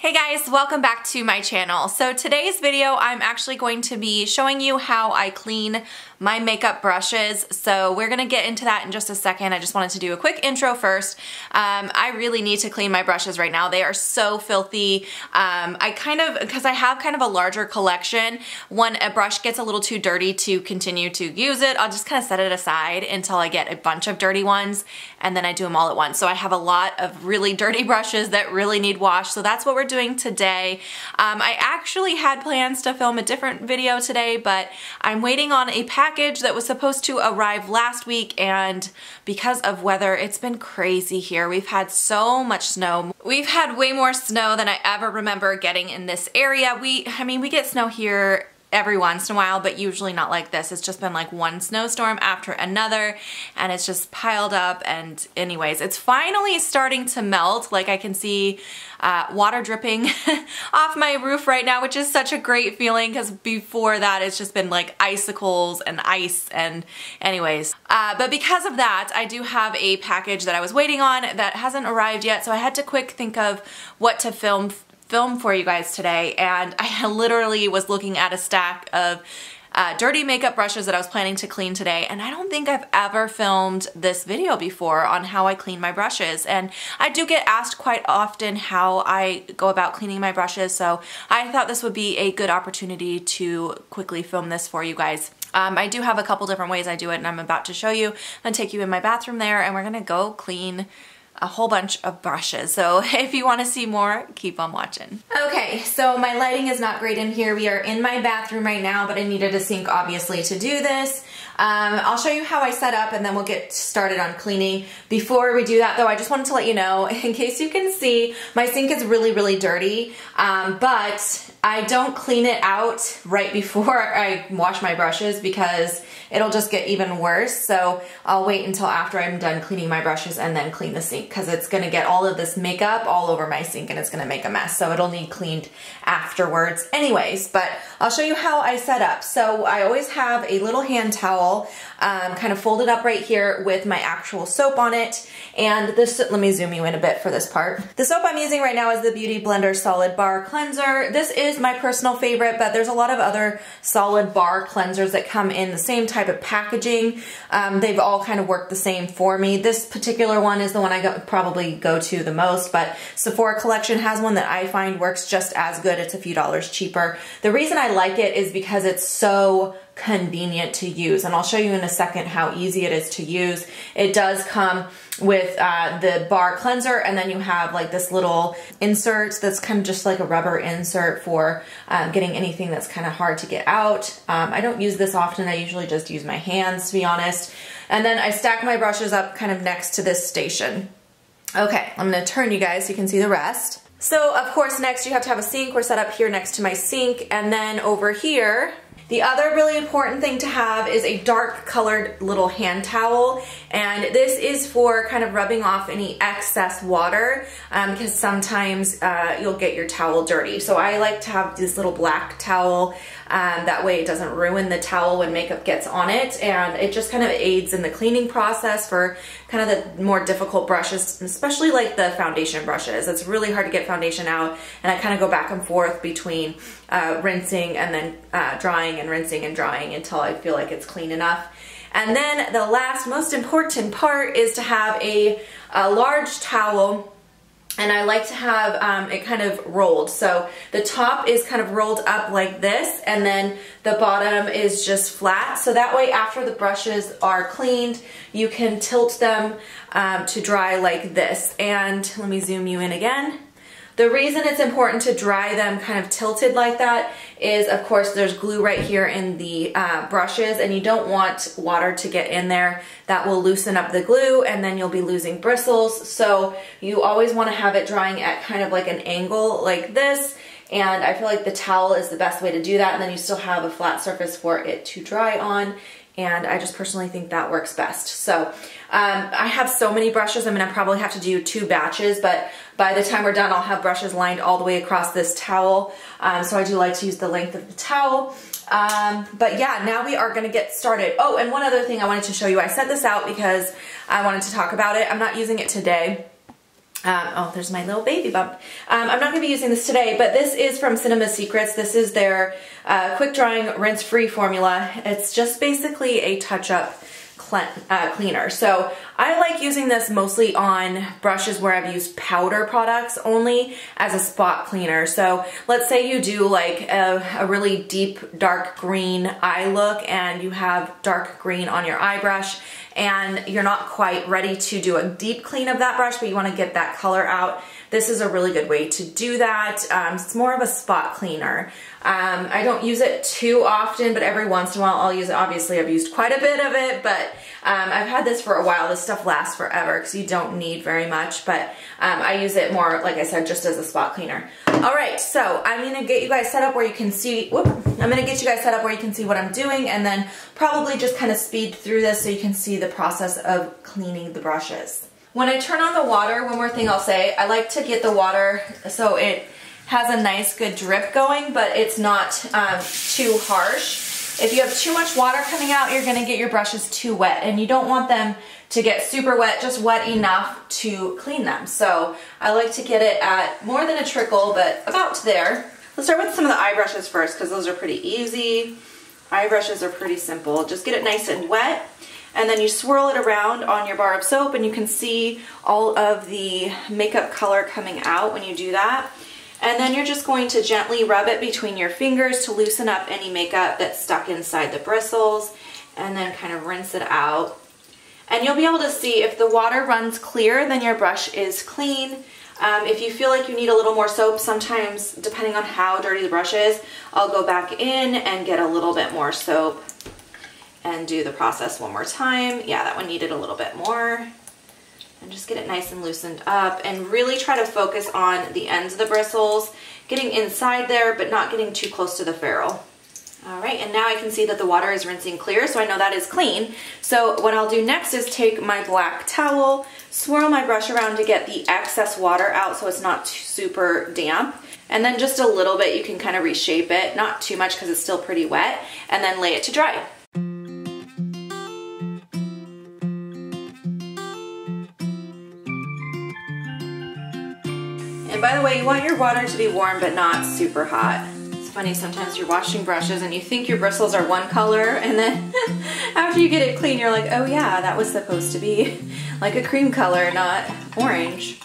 Hey guys, welcome back to my channel. So today's video, I'm actually going to be showing you how I clean my makeup brushes. So we're gonna get into that in just a second. I just wanted to do a quick intro first. I really need to clean my brushes right now. They are so filthy. Because I have kind of a larger collection, when a brush gets a little too dirty to continue to use it, I'll just kind of set it aside until I get a bunch of dirty ones, and then I do them all at once. So I have a lot of really dirty brushes that really need wash. So that's what we're doing today. I actually had plans to film a different video today, but I'm waiting on a package that was supposed to arrive last week, and because of weather, it's been crazy here. We've had so much snow. We've had way more snow than I ever remember getting in this area. We get snow here every once in a while, but usually not like this. It's just been like one snowstorm after another, and it's just piled up. And anyways, it's finally starting to melt. Like, I can see water dripping off my roof right now, which is such a great feeling, because before that it's just been like icicles and ice. And anyways, but because of that, I do have a package that I was waiting on that hasn't arrived yet, so I had to quick think of what to film for you guys today, and I literally was looking at a stack of dirty makeup brushes that I was planning to clean today, and I don't think I've ever filmed this video before on how I clean my brushes. And I do get asked quite often how I go about cleaning my brushes, so I thought this would be a good opportunity to quickly film this for you guys. I do have a couple different ways I do it, and I'm about to show you. I'm gonna take you in my bathroom there, and we're gonna go clean a whole bunch of brushes. So if you want to see more, keep on watching. Okay, so my lighting is not great in here. We are in my bathroom right now, but I needed a sink obviously to do this. I'll show you how I set up, and then we'll get started on cleaning. Before we do that though, I just wanted to let you know, in case you can see, my sink is really dirty, but I don't clean it out right before I wash my brushes because it'll just get even worse. So I'll wait until after I'm done cleaning my brushes and then clean the sink, because it's gonna get all of this makeup all over my sink and it's gonna make a mess. So it'll need cleaned afterwards anyways, but I'll show you how I set up. So I always have a little hand towel kind of folded up right here with my actual soap on it. And this, let me zoom you in a bit for this part. The soap I'm using right now is the Beauty Blender Solid Bar Cleanser. This is my personal favorite, but there's a lot of other solid bar cleansers that come in the same type of packaging. They've all kind of worked the same for me. This particular one is the one I probably go to the most, but Sephora Collection has one that I find works just as good. It's a few dollars cheaper. The reason I like it is because it's so convenient to use, and I'll show you in a second how easy it is to use. It does come with the bar cleanser, and then you have like this little insert that's kind of just like a rubber insert for getting anything that's kind of hard to get out. I don't use this often. I usually just use my hands, to be honest. And then I stack my brushes up kind of next to this station. Okay, I'm gonna turn you guys so you can see the rest. So of course next you have to have a sink. We're set up here next to my sink, and then over here, the other really important thing to have is a dark colored little hand towel, and this is for kind of rubbing off any excess water, because sometimes you'll get your towel dirty. So I like to have this little black towel, that way it doesn't ruin the towel when makeup gets on it, and it just kind of aids in the cleaning process for kind of the more difficult brushes, especially like the foundation brushes. It's really hard to get foundation out, and I kind of go back and forth between rinsing and then drying and rinsing and drying until I feel like it's clean enough. And then the last most important part is to have a large towel, and I like to have it kind of rolled. So the top is kind of rolled up like this, and then the bottom is just flat. So that way after the brushes are cleaned, you can tilt them to dry like this. And let me zoom you in again. The reason it's important to dry them kind of tilted like that is, of course, there's glue right here in the brushes, and you don't want water to get in there. That will loosen up the glue, and then you'll be losing bristles. So you always want to have it drying at kind of like an angle like this, and I feel like the towel is the best way to do that, and then you still have a flat surface for it to dry on. And I just personally think that works best. So I have so many brushes. I probably have to do 2 batches, but by the time we're done, I'll have brushes lined all the way across this towel. So I do like to use the length of the towel. But yeah, now we are gonna get started. Oh, and one other thing I wanted to show you. I set this out because I wanted to talk about it. I'm not using it today. Oh, there's my little baby bump. I'm not going to be using this today, but this is from Cinema Secrets. This is their quick drying rinse-free formula. It's just basically a touch-up cleaner. So I like using this mostly on brushes where I've used powder products only as a spot cleaner. So let's say you do like a really deep dark green eye look and you have dark green on your eye brush and you're not quite ready to do a deep clean of that brush, but you want to get that color out. This is a really good way to do that. It's more of a spot cleaner. I don't use it too often, but every once in a while I'll use it. Obviously I've used quite a bit of it, but I've had this for a while. This stuff lasts forever because you don't need very much, but I use it more, like I said, just as a spot cleaner. All right, so I'm gonna get you guys set up where you can see, I'm gonna get you guys set up where you can see what I'm doing and then probably just kind of speed through this so you can see the process of cleaning the brushes. When I turn on the water, one more thing I'll say, I like to get the water so it has a nice good drip going, but it's not too harsh. If you have too much water coming out, you're gonna get your brushes too wet, and you don't want them to get super wet, just wet enough to clean them. So I like to get it at more than a trickle, but about there. Let's start with some of the eye brushes first, because those are pretty easy. Eye brushes are pretty simple. Just get it nice and wet, and then you swirl it around on your bar of soap, and you can see all of the makeup color coming out when you do that. And then you're just going to gently rub it between your fingers to loosen up any makeup that's stuck inside the bristles, and then kind of rinse it out. And you'll be able to see if the water runs clear, then your brush is clean. If you feel like you need a little more soap, sometimes, depending on how dirty the brush is, I'll go back in and get a little bit more soap and do the process one more time. Yeah, that one needed a little bit more. And just get it nice and loosened up and really try to focus on the ends of the bristles, getting inside there but not getting too close to the ferrule. All right, and now I can see that the water is rinsing clear, so I know that is clean. So what I'll do next is take my black towel, swirl my brush around to get the excess water out so it's not super damp. And then just a little bit, you can kind of reshape it, not too much because it's still pretty wet, and then lay it to dry. And by the way, you want your water to be warm but not super hot. It's funny, sometimes you're washing brushes and you think your bristles are one color, and then after you get it clean, you're like, oh yeah, that was supposed to be like a cream color, not orange.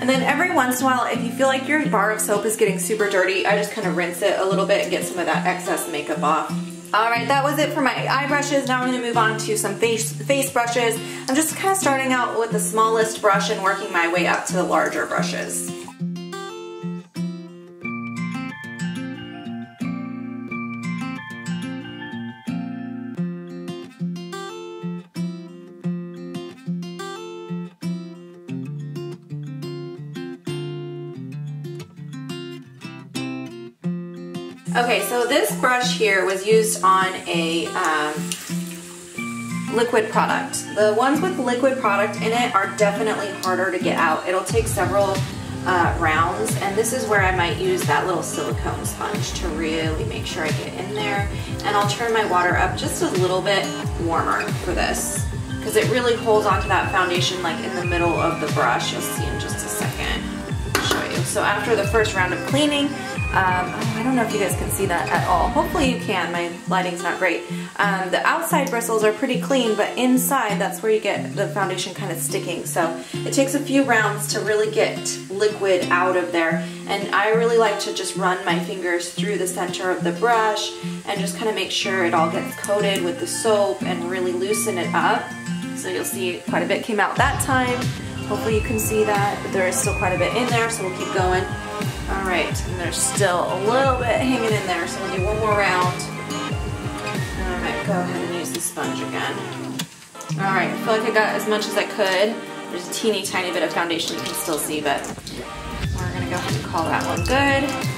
And then every once in a while, if you feel like your bar of soap is getting super dirty, I just kind of rinse it a little bit and get some of that excess makeup off. All right, that was it for my eye brushes. Now I'm gonna move on to some face brushes. I'm just kind of starting out with the smallest brush and working my way up to the larger brushes. Okay, so this brush here was used on a liquid product. The ones with liquid product in it are definitely harder to get out. It'll take several rounds, and this is where I might use that little silicone sponge to really make sure I get in there. And I'll turn my water up just a little bit warmer for this, because it really holds onto that foundation like in the middle of the brush. You'll see in just a second. I'll show you. So after the first round of cleaning, I don't know if you guys can see that at all. Hopefully you can, my lighting's not great. The outside bristles are pretty clean, but inside, that's where you get the foundation kind of sticking. So it takes a few rounds to really get liquid out of there. And I really like to just run my fingers through the center of the brush and just kind of make sure it all gets coated with the soap and really loosen it up. So you'll see quite a bit came out that time. Hopefully you can see that, but there is still quite a bit in there, so we'll keep going. All right, and there's still a little bit hanging in there, so we'll do one more round. All right, go ahead and use the sponge again. All right, I feel like I got as much as I could. There's a teeny tiny bit of foundation you can still see, but we're gonna go ahead and call that one good.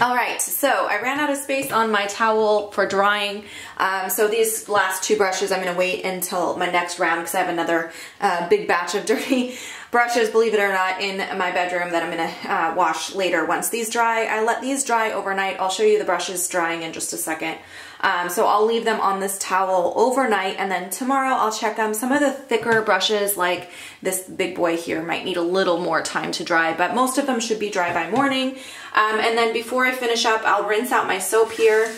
All right, so I ran out of space on my towel for drying. So these last two brushes, I'm gonna wait until my next round because I have another big batch of dirty brushes, believe it or not, in my bedroom that I'm gonna wash later once these dry. I let these dry overnight. I'll show you the brushes drying in just a second. So I'll leave them on this towel overnight, and then tomorrow I'll check them. Some of the thicker brushes, like this big boy here, might need a little more time to dry, but most of them should be dry by morning. And then before I finish up, I'll rinse out my soap here.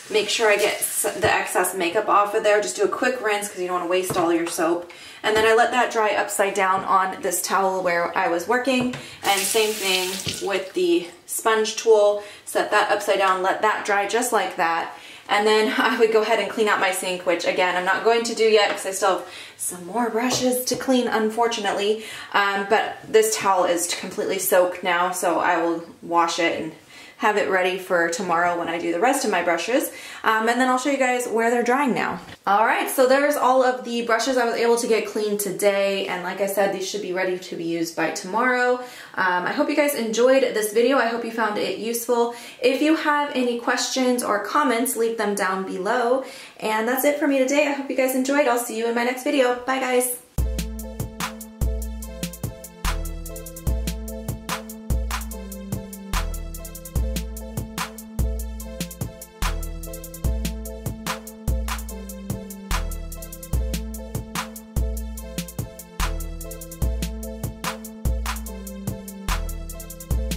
Make sure I get the excess makeup off of there. Just do a quick rinse because you don't want to waste all your soap. And then I let that dry upside down on this towel where I was working. And same thing with the sponge tool. Set that upside down, let that dry just like that. And then I would go ahead and clean out my sink, which again, I'm not going to do yet because I still have some more brushes to clean, unfortunately. But this towel is completely soaked now, so I will wash it and have it ready for tomorrow when I do the rest of my brushes. And then I'll show you guys where they're drying now. All right, so there's all of the brushes I was able to get cleaned today. And like I said, these should be ready to be used by tomorrow. I hope you guys enjoyed this video. I hope you found it useful. If you have any questions or comments, leave them down below. And that's it for me today. I hope you guys enjoyed. I'll see you in my next video. Bye guys.